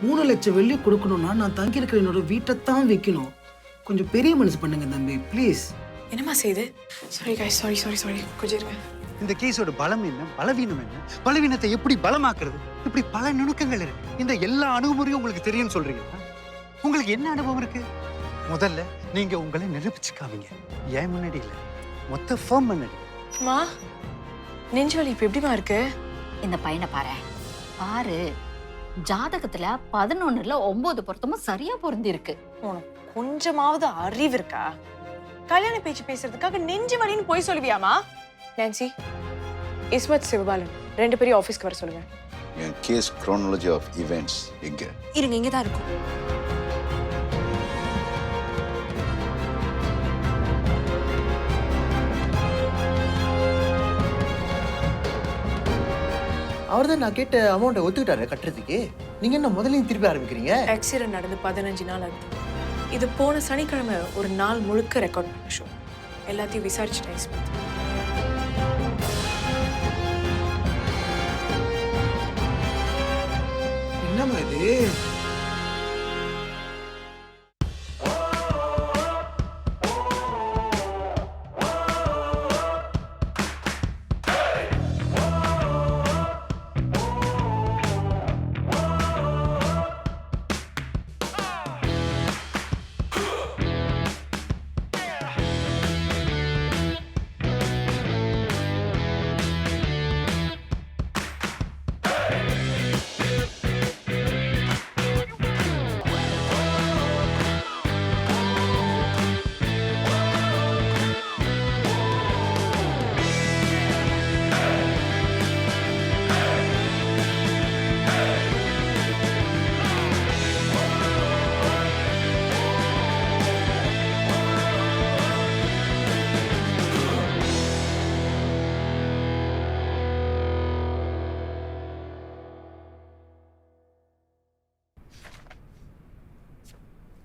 3 லட்சம் வெள்ளி கொடுக்கணும்னா நான் தங்கியிருக்கிற என்னோட வீட்டைத்தான் வைக்கணும். கொஞ்சம் பெரிய மனசு பண்ணுங்க தம்பி, ப்ளீஸ். என்னம்மா செய்யுது? Sorry guys, sorry sorry sorry. கொஞ்சம் இருங்க. இந்த கேஸோட பலம் என்ன, பலவீனம் என்ன, பலவீனத்தை எப்படி பலமாக்குறது, இப்படி பல நுணுக்கங்கள் இருக்கு. இந்த எல்லா அணுகுமுறையும் உங்களுக்கு தெரியும்னு சொல்றீங்களா? உங்களுக்கு என்ன அனுபவம் இருக்கு? முதல்ல நீங்க உங்களை நிரூபிச்சுக்காமீங்க. ஏன் முன்னாடி இல்ல, மொத்த ஃபர்ம் முன்னாடி. அம்மா, நெஞ்சு வலி இப்ப எப்படிமா இருக்கு? இந்த பையனை பாரு ஜாதகத்துல 11ல 9 பொருத்தமும் சரியா பொருந்தி இருக்கு. உனக்கு கொஞ்சமாவது அறிவு இருக்கா? கல்யாண பேச்சு பேசுறதுக்காக நெஞ்சு வலின்னு போய் சொல்லுவியாமா? நான்சி, இஸ்மத், சிவபாலன் 2 பேரையும் ஆபீஸ்க்கு வர சொல்லுங்க. என் கேஸ் chronology ஆஃப் events எங்க? இருங்க, இங்க தான் இருக்கும். அவர் தான் நான் கேட்ட அமௌண்ட்டை ஒத்துக்கிட்டாரு கட்டுறதுக்கு. நீங்க என்ன முதலையும் திருப்பி ஆரம்பிக்கிறீங்க? ஆக்சிடென்ட் நடந்து 15 நாள் ஆகுது. இது போன சனிக்கிழமை ஒரு நாள் முழுக்க ரெக்கார்ட் பண்ண ஷோ. எல்லாத்தையும் விசாரிச்சுட்டேன் இஸ்மத். என்னம்மா இது?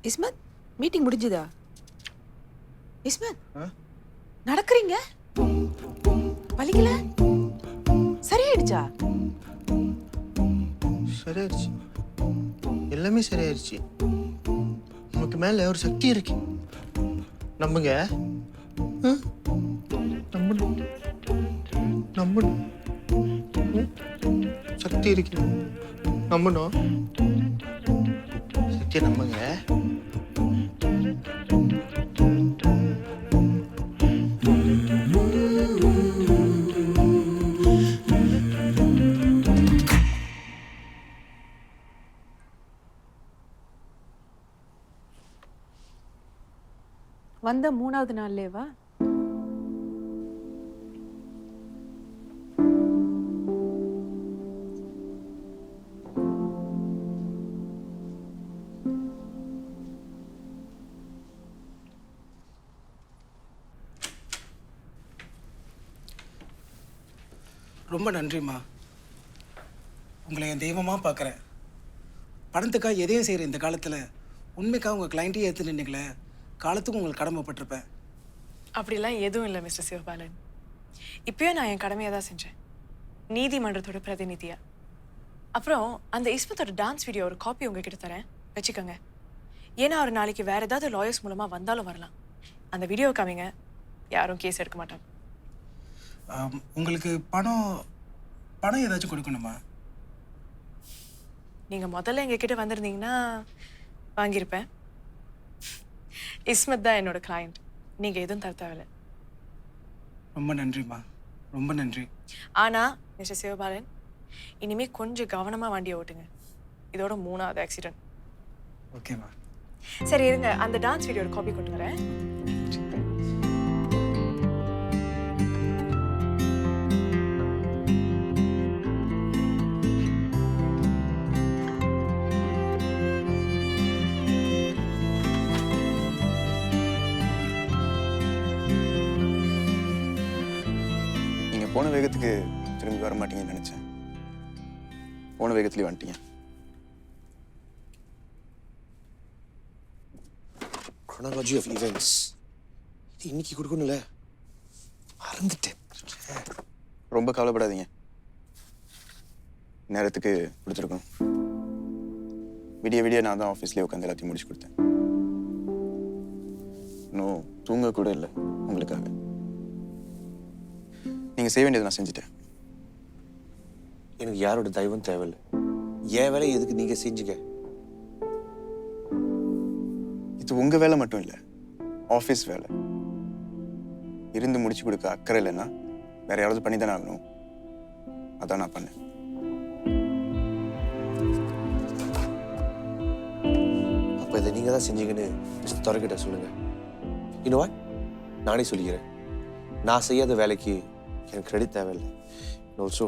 இஸ்மத், மீட்டிங் முடிஞ்சதா? இஸ்மத், நடக்கிறீங்க? வலிக்கல? சரியாயிடுச்சா? சரியாயிருச்சு, எல்லாமே சரியாயிருச்சு. நமக்கு மேல ஒரு சக்தி இருக்கு, நம்புங்க. நம்பணும், நம்பணும். சக்தி இருக்கு, நம்பணும். சக்தியை நம்புங்க. வந்த 3வது நாள்லேவா? ரொம்ப நன்றிம்மா. உங்களை என் தெய்வமாக பார்க்குறேன். பணத்துக்காக எதையும் செய்கிற இந்த காலத்தில் உண்மைக்காக உங்கள் கிளைண்ட்டையே ஏற்று நின்னீங்களே, காலத்துக்கும் உங்களுக்கு கடமைப்பட்டிருப்பேன். அப்படிலாம் எதுவும் இல்லை மிஸ்டர் சிவபாலன். இப்பயும் நான் என் கடமையை தான் செஞ்சேன், நீதிமன்றத்தோட பிரதிநிதியா. அப்புறம் அந்த இஸ்மத்தோட டான்ஸ் வீடியோ ஒரு காப்பி உங்ககிட்ட தரேன், வச்சுக்கோங்க. ஏன்னா அவர் நாளைக்கு வேற ஏதாவது லாயர்ஸ் மூலமாக வந்தாலும் வரலாம். அந்த வீடியோ காமிங்க, யாரும் கேஸ் எடுக்க மாட்டாங்க. உங்களுக்கு பணம் ஏதாச்சும் கொடுக்கணுமா? நீங்கள் முதல்ல எங்ககிட்ட வந்திருந்தீங்கன்னா வாங்கியிருப்பேன். இஸ்மத் தான் என்னோட கிளையண்ட், நீங்கள் எதுவும் தர தேவையில்லை. ரொம்ப நன்றிம்மா, ரொம்ப நன்றி. ஆனால் மிஸ்டர் சிவபாலன், இனிமேல் கொஞ்சம் கவனமாக வண்டியை ஓட்டுங்க. இதோட 3வது ஆக்சிடென்ட். ஓகேம்மா. சரி இருங்க, அந்த டான்ஸ் வீடியோட காப்பி கொண்டு வரேன். போன வேகத்துக்கு திரும்பி வர மாட்டீங்கன்னு நினைச்சேன். போன வேகத்துலயே வந்துட்டீங்க. chronology of events இது இன்னைக்கு கொடுக்கணும்ல, மறந்துட்டேன். ரொம்ப கவலைப்படாதீங்க, நேரத்துக்கு கொடுத்துருக்கோம். விடிய விடிய நான் தான் ஆஃபீஸ்லேயே உட்காந்து எல்லாத்தையும் முடிச்சு கொடுத்தேன். இன்னும் தூங்க கூட இல்லை உங்களுக்காக. நீங்கள் செய்ய வேண்டியதை நான் செஞ்சுட்டேன். எனக்கு யாரோட தயவும் தேவையில்லை. என் வேலையை எதுக்கு நீங்க செஞ்சுக்க? இது உங்கள் வேலை மட்டும் இல்லை, ஆஃபீஸ் வேலை. இருந்து முடிச்சு கொடுக்க அக்கறை இல்லைன்னா வேற யாராவது பண்ணி தானே ஆகணும். அதான் நான் பண்ணேன். அப்போ இதை நீங்கள் தான் செஞ்சீங்கன்னு மிஸ்டர் துரைக்கிட்ட சொல்லுங்க. இன்னும் வாட், நானே சொல்லிக்கிறேன். நான் செய்யாத வேலைக்கு எனக்கு கிரெடிட் தேவையில்லை. Also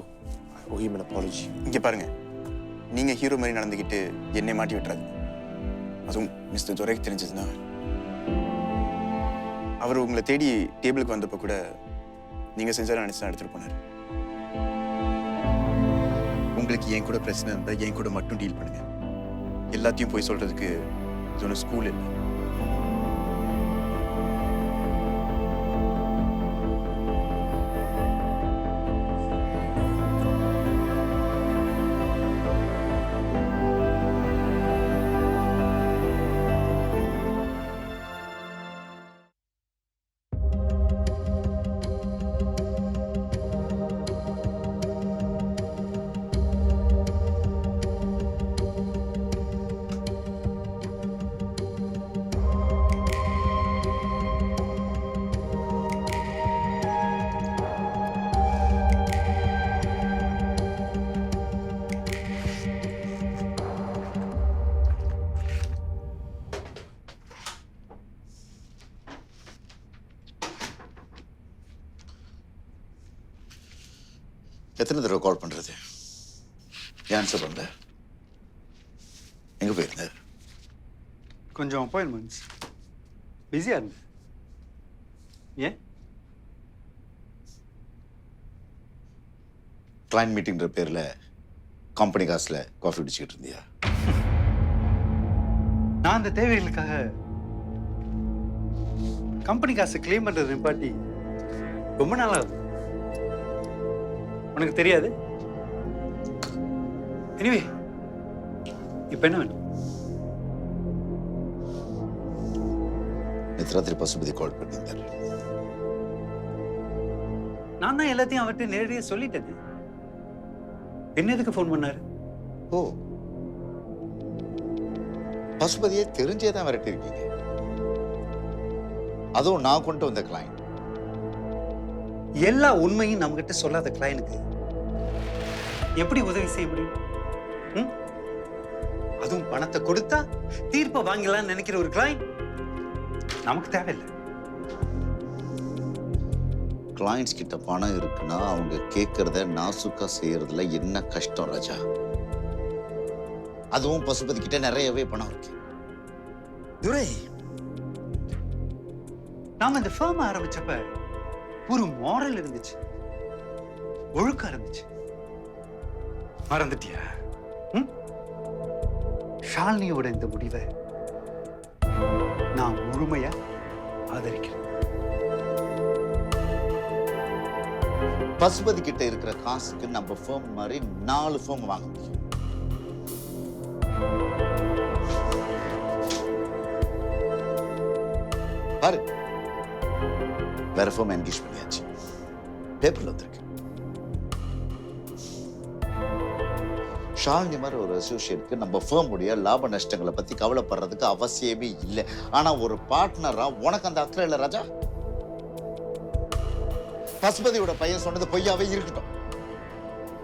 I owe him an apology. இங்கே பாருங்க, நீங்கள் ஹீரோ மாதிரி நடந்துக்கிட்டு என்னை மாட்டி விட்டுறாது. அதுவும் மிஸ்டர் துரைக்கு தெரிஞ்சதுன்னா. அவர் உங்களை தேடி டேபிளுக்கு வந்தப்போ கூட நீங்கள் செஞ்சாலும் நினச்சி தான் எடுத்துகிட்டு போனார். உங்களுக்கு என் கூட பிரச்சனை இருந்தால் என் கூட மட்டும் டீல் பண்ணுங்க. எல்லாத்தையும் போய் சொல்கிறதுக்கு இது ஒன்றும் ஸ்கூல் இல்லை. எத்தனை தடவை கால் பண்ணுறது? ஆன்சர் பண்ணல. எங்கே போயிருந்தேன்? கொஞ்சம் அப்பாயின்மெண்ட்ஸ் பிஸியாக இருந்தேன். ஏன்? கிளைண்ட் மீட்டிங்கிற பேரில் கம்பெனி காசில் காஃபி குடிச்சிக்கிட்டு இருந்தியா? நான் அந்த தேவைகளுக்காக கம்பெனி காசை கிளைம் பண்ணுறது நிப்பாட்டி ரொம்ப நாளாகுது. உனக்கு தெரியாது? எனிவே, இப்போ என்ன வேணும்? நேற்று ராத்திரி பசுபதி கால் பண்ணியிருந்தார். நான் தான் எல்லாத்தையும் அவர்கிட்ட நேரடியாக சொல்லிட்டேன். என்ன எதுக்கு ஃபோன் பண்ணாரு? ஓ, பசுபதியை தெரிஞ்சே தான் விரட்டி இருக்கீங்க. அதுவும் நான் கொண்டு வந்த கிளைண்ட். எல்லா உண்மையும் நம்மகிட்ட சொல்லாத கிளையனுக்கு எப்படி உதவி செய்ய முடியும்? ம்? அதுவும் பணத்தை கொடுத்தா தீர்ப்பை வாங்கலாம்னு நினைக்கிற ஒரு கிளையண்ட் நமக்கு தேவையில்லை. கிளைண்ட்ஸ் கிட்ட பணம் இருக்குன்னா அவங்க கேட்கறத நாசுக்கா செய்யறதுல என்ன கஷ்டம் ராஜா? அதுவும் பசுபதி கிட்ட நிறையவே பணம் இருக்கு. துரை, நாம இந்த ஃபர்ம் ஆரம்பிச்சப்ப ஒரு மாரல் இருந்துச்சு, ஒழுக்கம் இருந்துச்சு. மறந்துட்டியா? ம்? ஷாலினியோட இந்த முடிவை நான் முழுமையா ஆதரிக்கிறேன். பசுபதி கிட்ட இருக்கிற காசுக்கு நம்ம ஃபர்ம் மாதிரி 4 ஃபர்ம் வாங்க முடியும். பாரு, வேற ஃபர்ம் என்கேஜ் பண்ணியாச்சு. பேப்பர்ல வந்திருக்கு. ஷாலினி மாதிரி ஒரு அசோசியேட்க்கு நம்ம ஃபர்ம் உடைய லாப நஷ்டங்களை பத்தி கவலைப்படுறதுக்கு அவசியமே இல்லை. ஆனா ஒரு பார்ட்னரா உனக்கு அந்த அக்கறை இல்லை ராஜா. பசுபதியோட பையன் சொன்னது பொய்யாவே இருக்கட்டும்,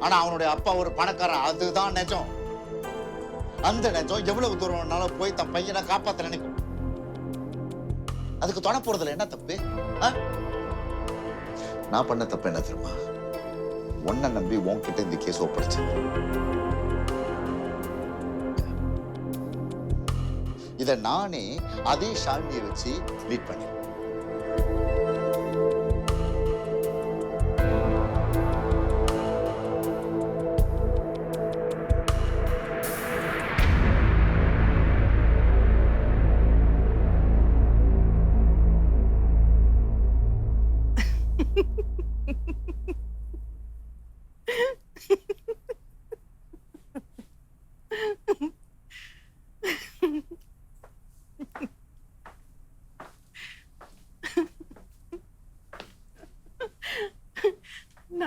ஆனா அவனுடைய அப்பா ஒரு பணக்காரன், அதுதான் நிஜம். அந்த நிஜம் எவ்வளவு தூரம் வேணாலும் போய் தன் பையனை காப்பாத்த நினைக்கும். அதுக்கு தொண போறதுல என்ன தப்பு? நான் பண்ண தப்பு என்ன தெரியுமா? உன்னை நம்பி உன்கிட்ட இந்த கேஸ் ஒப்படைச்சது. இதை நானே அதே ஷாலினியை வச்சு லீட் பண்ணேன்.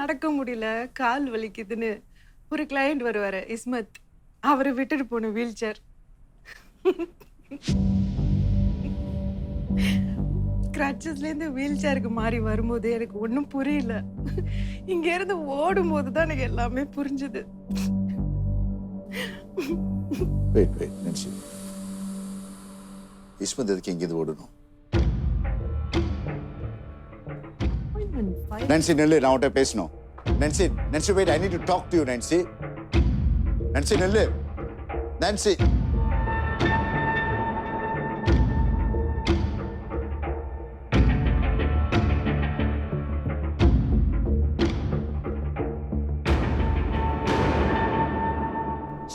நடக்க முடியல, கால் வலிக்குதுன்னு ஒரு கிளையண்ட் வருவாரு, இஸ்மத். அவரை விட்டுட்டு போன வீல் சேர். கிரட்சஸ்லேருந்து வீல் சேருக்கு மாறி வரும்போது எனக்கு ஒன்றும் புரியல. இங்க இருந்து ஓடும்போது தான் எனக்கு எல்லாமே புரிஞ்சுது. வெயிட் நென்சி, இஸ்மத் எதுக்கு இங்கேருந்து ஓடணும்? நென்சி நெல்லு, நான் உன்கிட்ட பேசணும். Nancy wait, I need to talk to you. Nancy நெல்லு, நென்சி.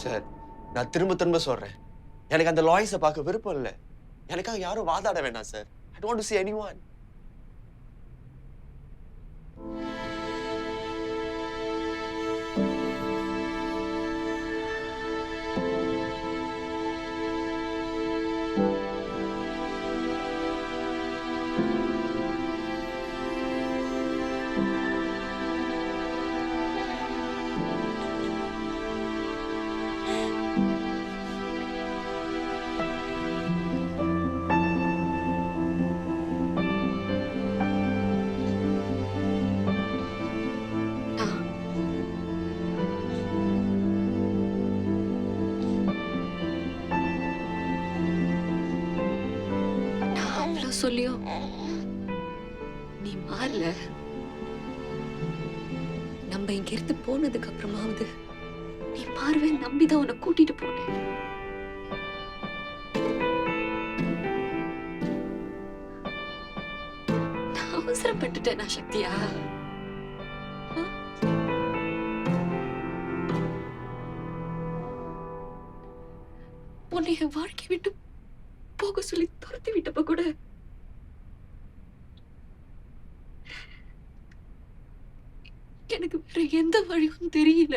சார், நான் திரும்ப சொல்றேன், எனக்கு அந்த லாயர்ஸை பார்க்க விருப்பம் இல்லை. எனக்காக யாரும் வாதாட வேண்டாம் sir. I don't want to see anyone. சொல்லியும் நீ மாறல. நம்ம இங்க இருந்து போனதுக்கு அப்புறமாவது நீ மாறுவே நம்பிதான் உன்னை கூட்டிட்டு போனேன். நான் அவசரப்பட்டுட்டேனா சக்தியா? உன்னை என் வாழ்க்கை விட்டு போக சொல்லி துரத்தி விட்டப்ப கூட எனக்கு வேற எந்த வழியும் தெரியல.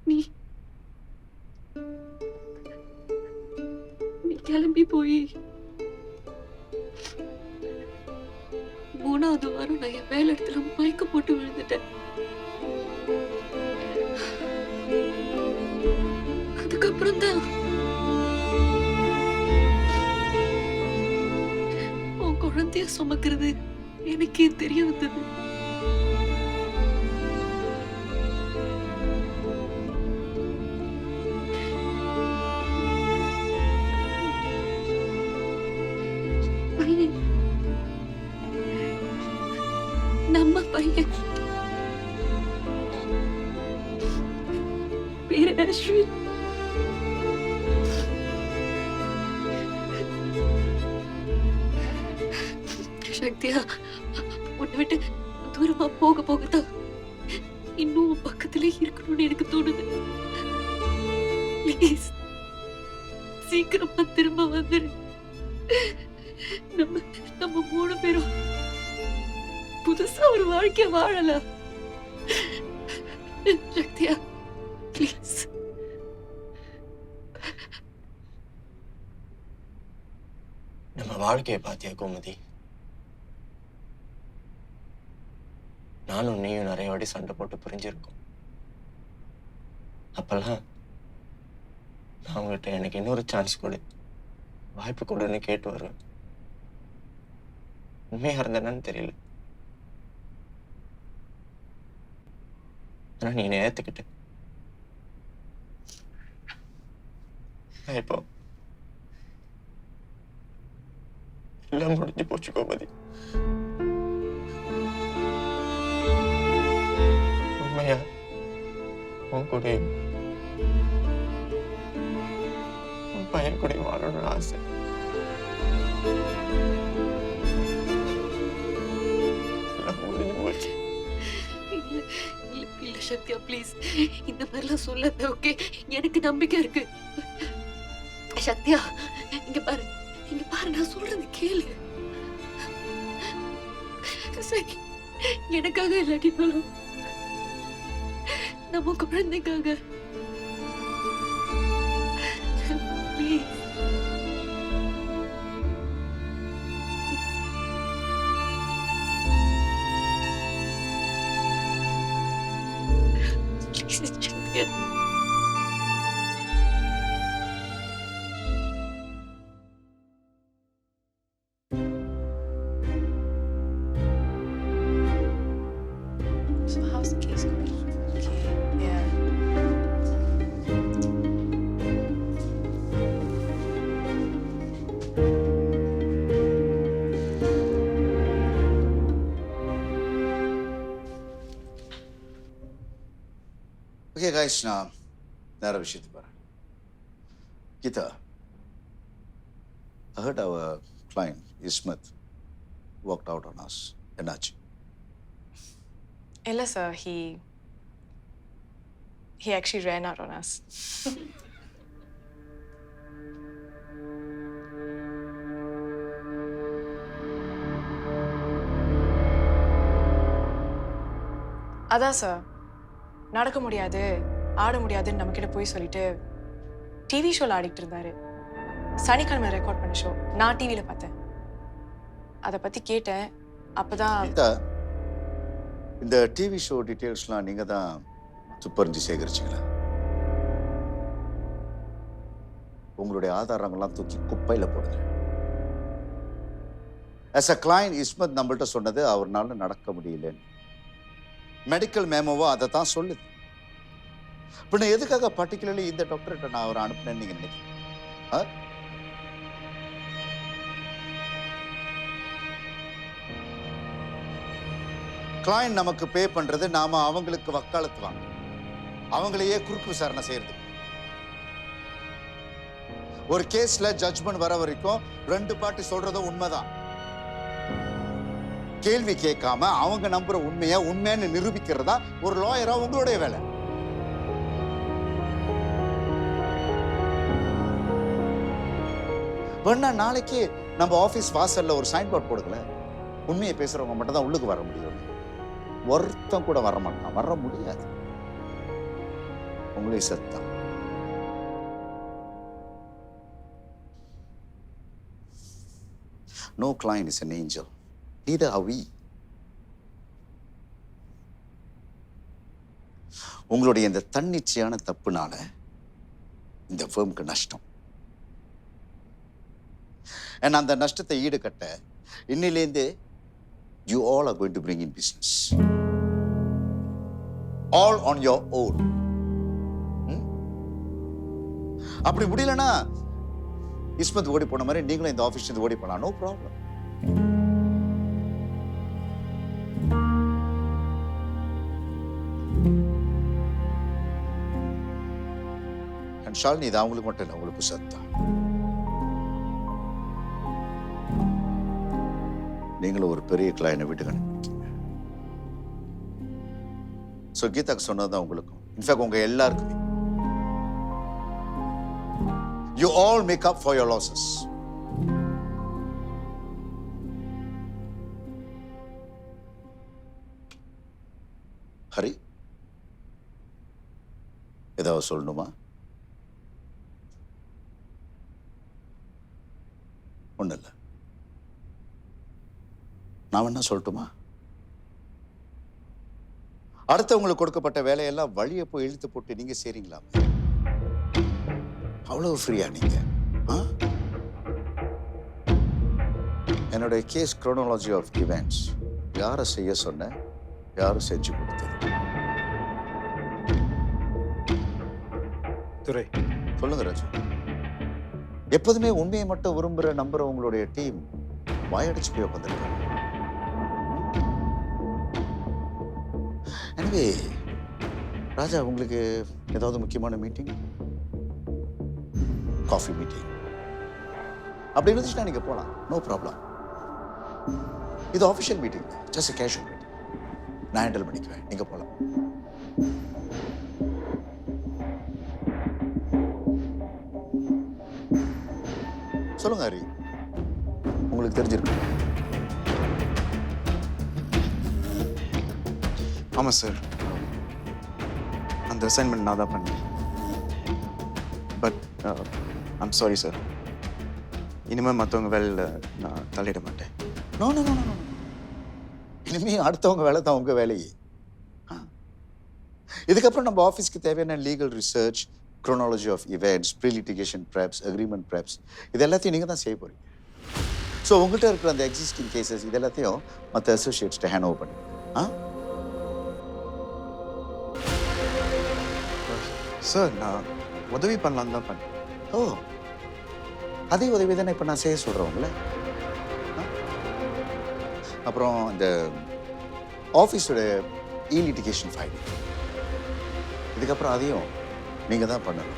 நீ கிளம்பி போய் 3வது வாரம் நான் என் வேலை இடத்துல மயக்க போட்டு விழுந்துட்டேன். அதுக்கப்புறம் தான் குழந்தைய சுமக்கிறது எனக்கே தெரிய வந்தது. நம்ம பையன் பேரு அஸ்வின். சக்தியா, உன்னை விட்டு தூரமா போக போகத்தான் இன்னும் பக்கத்திலே இருக்கணும்னு எனக்கு தோணுது. ப்ளீஸ் சீக்கிரமா திரும்ப வந்துரு. நம்ம 3 பேரும் புதுசா ஒரு வாழ்க்கை வாழலாம். சக்தியா ப்ளீஸ். நம்ம வாழ்க்கையை பாத்தியா கோமதி? நானும் நீயும் நிறைய வாட்டி சண்டை போட்டு புரிஞ்சிருக்கோம். அப்பெல்லாம் நான் உங்ககிட்ட எனக்கு இன்னொரு சான்ஸ் கொடு, வாய்ப்பு கொடுன்னு கேட்டு வருவேன். உண்மையா இருந்தேன்னு தெரியல, ஆனா நீ என்னை ஏத்துக்கிட்ட. இப்போ எல்லாம் முடிஞ்சு போச்சு கோமதி. உண்மையா உன் கூட உன் பையன் கூட வாழணும்னு ஆசை. முடிஞ்சு போச்சு. இல்ல சக்தியா ப்ளீஸ், இந்த மாதிரிலாம் சொல்லாத. ஓகே, எனக்கு நம்பிக்கை இருக்கு. சக்தியா இங்க பாரு, நான் சொல்றது கேளு. சரி, எனக்காக இல்லாட்டினாலும் நம்ம குழந்தைக்காக ப்ளீஸ். முடியாது. So how's the case going? Okay, yeah. Okay guys, நான் நேர விஷயத்துக்கு வரேன். Geeta, I heard our client, Ismath, walked out on us. என்னாச்சு? Illa sir, he actually ran out on us. அதான் சார், நடக்க முடியாது, ஆட முடியாதுன்னு நம்ம கிட்ட போய் சொல்லிட்டு டிவி ஷோல ஆடிட்டு இருந்தாரு. சனிக்கிழமை ரெக்கார்ட் பண்ண ஷோ நான் டிவியில பார்த்தேன். அதை பத்தி கேட்டேன். அப்பதான் கீதா, இந்த டிவி ஷோ டீட்டெயில்ஸ்லாம் நீங்க தான் துப்பறிஞ்சு சேகரிச்சிங்களா? உங்களுடைய ஆதாரங்கள்லாம் தூக்கி குப்பையில போடுங்க. as a client, இஸ்மத் நம்மள்ட்ட சொன்னது அவர்னால நடக்க முடியலன்னு. மெடிக்கல் மேமோவோ அதை தான் சொல்லுது. பின்ன எதுக்காக பர்டிகுலர்லி இந்த டாக்டர்கிட்ட நான் அவரை அனுப்புனேன்னு நீங்க நினைக்கிறீங்க? கிளையண்ட் நமக்கு பே பண்றது நாம அவங்களுக்கு வக்காலத்து வாங்க, அவங்களையே குறுக்கு விசாரணை செய்யறது. ஒரு கேஸ்ல ஜட்ஜ்மெண்ட் வர வரைக்கும் ரெண்டு பார்ட்டி சொல்றதும் உண்மைதான். கேள்வி கேட்காம அவங்க நம்புற உண்மையை உண்மைன்னு நிரூபிக்கிறதா ஒரு லாயரா உங்களுடைய வேலை. வேணா நாளைக்கு நம்ம ஆபீஸ் வாசல்ல ஒரு சைன் போர்ட் போடுங்கள, உண்மையை பேசுறவங்க மட்டும் தான் உள்ளுக்கு வர முடியும். ஒருத்தம் கூட வர மாட்டான், வர முடியாது. உங்களே சத்தம். No client is an angel. Neither are we. உங்களுடைய இந்த தன்னிச்சையான தப்புனால இந்த ஃபேர்முக்கு நஷ்டம். And அந்த நஷ்டத்தை ஈடுகட்ட இன்னிலேருந்து you all are going to bring in business. All on your own. அப்படி முடியலன்னா இஸ்மத் ஓடி போன மாதிரி நீங்களும் இந்த ஆபீஸ் ஓடி போலாம். No problem. அண்ட் ஷாலினி, இது அவங்களுக்கு மட்டும் இல்லை, உங்களுக்கு சத்தம். நீங்களும் ஒரு பெரிய கிளையனை வீட்டுக்கு அனுப்பிட்டீங்க. ஸோ கீதாக்கு சொன்னதுதான் உங்களுக்கும், இன்ஃபேக்ட் உங்க எல்லாருக்குமே. You all make up for your losses. Hari, ஏதாவது சொல்லணுமா? ஒன்றும் இல்லை. நான் வேணா சொல்லட்டுமா? அடுத்தவங்களுக்கு கொடுக்கப்பட்ட வேலையெல்லாம் வழியை போய் இழுத்து போட்டு நீங்க செய்றீங்களா? அவ்வளவு ஃப்ரீயா நீங்க? என்னுடைய கேஸ் குரோனாலஜி ஆஃப் இவெண்ட்ஸ், யாரை செய்ய சொன்ன, யாரும் செஞ்சு கொடுத்தது. துரை, சொல்லுங்க ராஜு. எப்போதுமே உண்மையை மட்டும் விரும்புற நம்புற உங்களுடைய டீம் வாயடிச்சு போய் உட்காந்துருக்காங்க. எனவே ராஜா, உங்களுக்கு ஏதாவது முக்கியமான மீட்டிங், காஃபி மீட்டிங் அப்படி இருந்துச்சுன்னா நீங்க போலாம். No problem. இது official meeting, just casual meeting. நான் ஹேண்டில் பண்ணிக்குவேன், நீங்க போலாம். சொல்லுங்க ஹரி, உங்களுக்கு தெரிஞ்சிருக்கு? ஆமாம் சார், அந்த அசைன்மெண்ட் நான் தான் பண்ணேன். பட் ஐம் சாரி சார், இனிமேல் மற்றவங்க வேலையில் நான் தலையிட மாட்டேன். No no no no. இனிமே அடுத்தவங்க வேலை தான் உங்க வேலையே. இதுக்கப்புறம் நம்ம ஆஃபீஸ்க்கு தேவையான legal research, chronology of events, pre litigation preps, agreement preps, இது எல்லாத்தையும் நீங்கள் தான் செய்ய போகிறீங்க. ஸோ உங்கள்கிட்ட இருக்கிற அந்த எக்ஸிஸ்டிங் கேசஸ் இது எல்லாத்தையும் மற்ற அசோசியேட்ஸ்கிட்ட ஹேண்ட் ஓவர் பண்ணி சார் நான் உதவி பண்ணலான்னு தான் பண்ணேன். ஓ, அதே உதவி தானே இப்போ நான் செய்ய சொல்கிறேன் உங்களை. அப்புறம் இந்த ஆஃபீஸோட லிட்டிகேஷன் ஃபைல், இதுக்கப்புறம் அதையும் நீங்கள் தான் பண்ணணும்.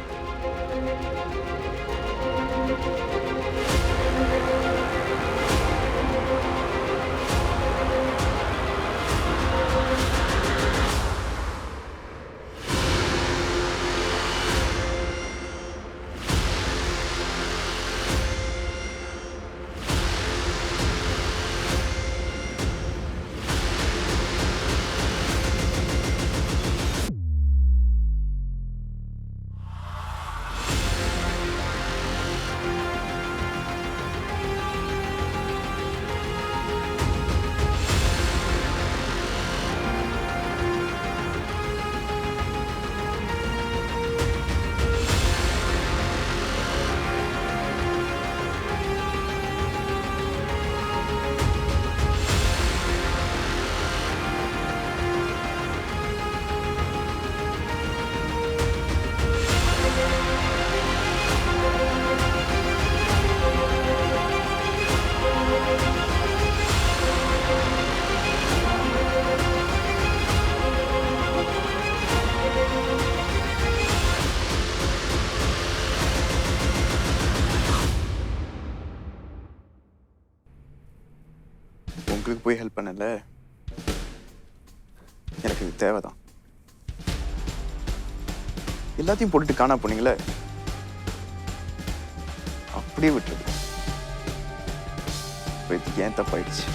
உங்களுக்கு போய் ஹெல்ப் பண்ணல, எனக்கு இது தேவைதான். எல்லாத்தையும் போட்டுட்டு காணா போனீங்களே, அப்படியே விட்டுருது. இப்போ இதுக்கு ஏன் தப்பாயிடுச்சு?